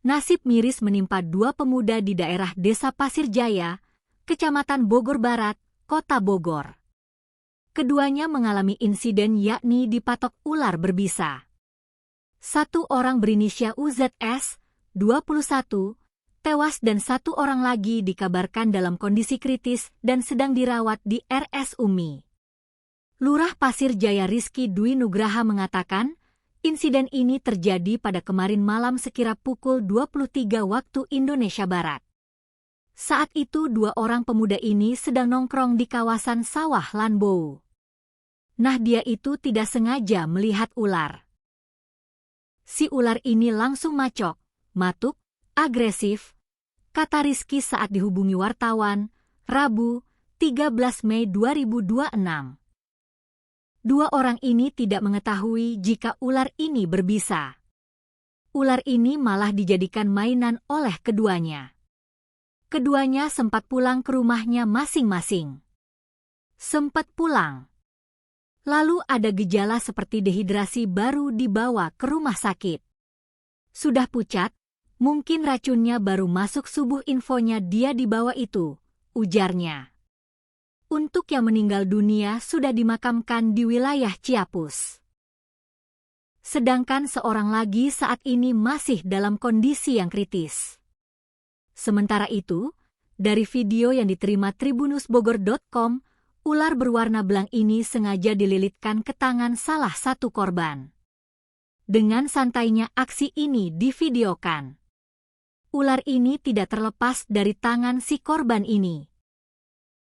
Nasib miris menimpa dua pemuda di daerah Desa Pasir Jaya, Kecamatan Bogor Barat, Kota Bogor. Keduanya mengalami insiden yakni dipatok ular berbisa. Satu orang berinisial UZS, 21, tewas dan satu orang lagi dikabarkan dalam kondisi kritis dan sedang dirawat di RS Umi. Lurah Pasir Jaya Rizky Dwi Nugraha mengatakan, insiden ini terjadi pada kemarin malam sekira pukul 23 waktu Indonesia Barat. Saat itu dua orang pemuda ini sedang nongkrong di kawasan sawah Lanbou. Nah, dia itu tidak sengaja melihat ular. Si ular ini langsung macok, matuk, agresif, kata Rizky saat dihubungi wartawan, Rabu, 13 Mei 2026. Dua orang ini tidak mengetahui jika ular ini berbisa. Ular ini malah dijadikan mainan oleh keduanya. Keduanya sempat pulang ke rumahnya masing-masing. Sempat pulang. Lalu ada gejala seperti dehidrasi baru dibawa ke rumah sakit. Sudah pucat, mungkin racunnya baru masuk subuh infonya dia dibawa itu, ujarnya. Untuk yang meninggal dunia sudah dimakamkan di wilayah Ciapus. Sedangkan seorang lagi saat ini masih dalam kondisi yang kritis. Sementara itu, dari video yang diterima tribunusbogor.com, ular berwarna belang ini sengaja dililitkan ke tangan salah satu korban. Dengan santainya aksi ini divideokan. Ular ini tidak terlepas dari tangan si korban ini.